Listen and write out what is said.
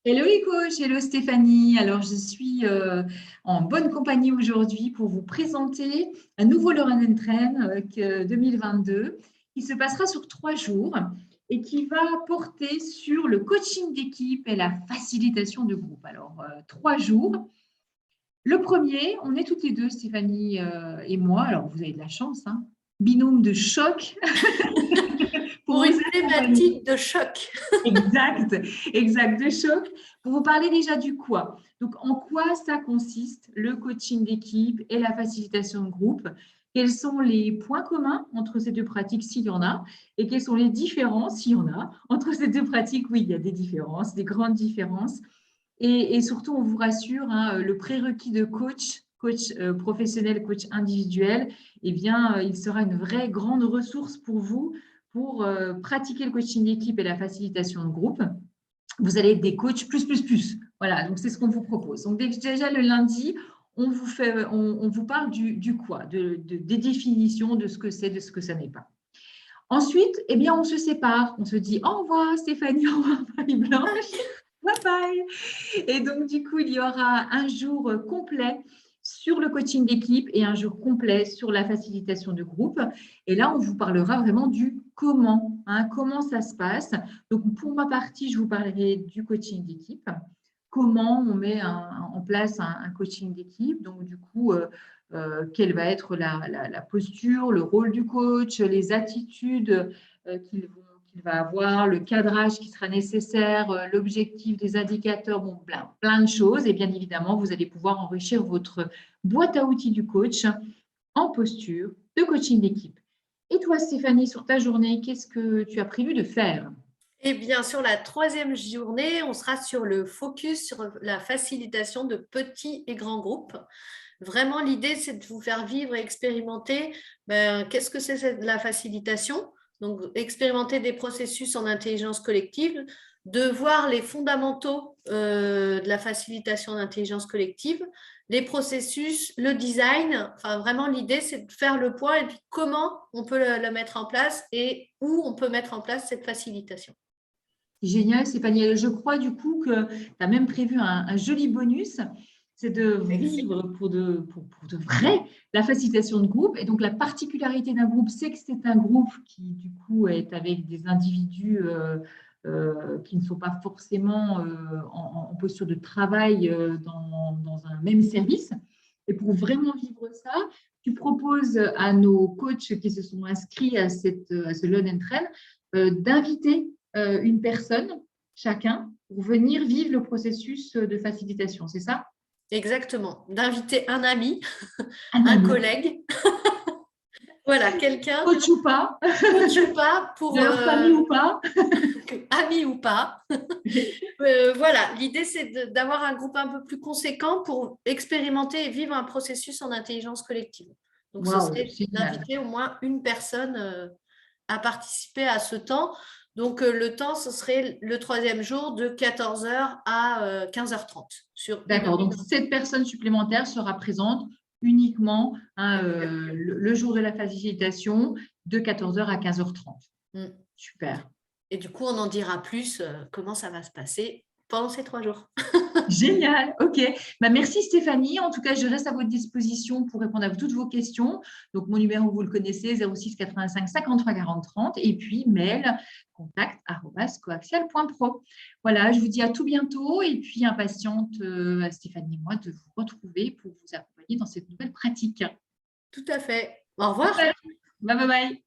Hello coach, hello Stéphanie. Alors je suis en bonne compagnie aujourd'hui pour vous présenter un nouveau Learn and Train 2022 qui se passera sur 3 jours et qui va porter sur le coaching d'équipe et la facilitation de groupe. Alors 3 jours. Le premier, on est toutes les deux, Stéphanie et moi. Alors vous avez de la chance, hein. Binôme de choc pour Pour vous une accompagner. thématique de choc. Exact, de choc. Pour vous parler déjà du quoi. Donc, en quoi ça consiste, le coaching d'équipe et la facilitation de groupe? Quels sont les points communs entre ces deux pratiques, s'il y en a, et quelles sont les différences, s'il y en a, entre ces deux pratiques? Oui, il y a des différences, des grandes différences. Et surtout, on vous rassure, hein, le prérequis de coach professionnel, coach individuel, eh bien, il sera une vraie grande ressource pour vous pour pratiquer le coaching d'équipe et la facilitation de groupe. Vous allez être des coachs plus, plus, plus. Voilà, donc c'est ce qu'on vous propose. Donc déjà le lundi, on vous parle du quoi, des définitions de ce que c'est, de ce que ça n'est pas. Ensuite, eh bien, on se sépare. On se dit au revoir Stéphanie, au revoir Marie-Blanche. Bye bye. Et donc, du coup, il y aura un jour complet sur le coaching d'équipe et un jour complet sur la facilitation de groupe. Et là, on vous parlera vraiment du comment, hein, comment ça se passe. Donc, pour ma partie, je vous parlerai du coaching d'équipe, comment on met en place un coaching d'équipe. Donc, du coup, quelle va être la posture, le rôle du coach, les attitudes qu'il va avoir, le cadrage qui sera nécessaire, l'objectif des indicateurs, bon, plein de choses. Et bien évidemment, vous allez pouvoir enrichir votre boîte à outils du coach en posture de coaching d'équipe. Et toi, Stéphanie, sur ta journée, qu'est-ce que tu as prévu de faire? Et bien, sur la troisième journée, on sera sur le focus sur la facilitation de petits et grands groupes. Vraiment, l'idée, c'est de vous faire vivre et expérimenter qu'est-ce que c'est la facilitation. Donc, expérimenter des processus en intelligence collective, de voir les fondamentaux de la facilitation d'intelligence collective, les processus, le design. Enfin, vraiment, l'idée, c'est de faire le point et puis comment on peut le mettre en place et où on peut mettre en place cette facilitation. Génial, Stéphanie. Je crois du coup que tu as même prévu un joli bonus, c'est de vivre pour de vrai la facilitation de groupe. Et donc, la particularité d'un groupe, c'est que c'est un groupe qui, du coup, est avec des individus qui ne sont pas forcément en posture de travail dans un même service. Et pour vraiment vivre ça, tu proposes à nos coachs qui se sont inscrits à ce Learn and Train d'inviter une personne, chacun, pour venir vivre le processus de facilitation, c'est ça? Exactement. D'inviter un ami, Un un ami, collègue, voilà, quelqu'un, coach ou pas, coach ou pas, de pour leur famille ou pas. ami ou pas. Voilà, l'idée, c'est d'avoir un groupe un peu plus conséquent pour expérimenter et vivre un processus en intelligence collective. Donc, ce Waouh, serait génial. d'inviter au moins une personne à participer à ce temps. Donc, le temps, ce serait le troisième jour de 14 h à 15 h 30 sur une D'accord, heure. donc cette personne supplémentaire sera présente uniquement hein, le jour de la facilitation de 14 h à 15 h 30. Mm. Super. Et du coup, on en dira plus comment ça va se passer pendant ces 3 jours. Génial, ok. Bah, merci Stéphanie. En tout cas, je reste à votre disposition pour répondre à toutes vos questions. Donc, mon numéro, vous le connaissez, 06 85 53 40 30. Et puis, mail contact@coaxial.pro. Voilà, je vous dis à tout bientôt. Et puis, impatiente, Stéphanie et moi, de vous retrouver pour vous accompagner dans cette nouvelle pratique. Tout à fait. Au Bye revoir. bye. Bye bye.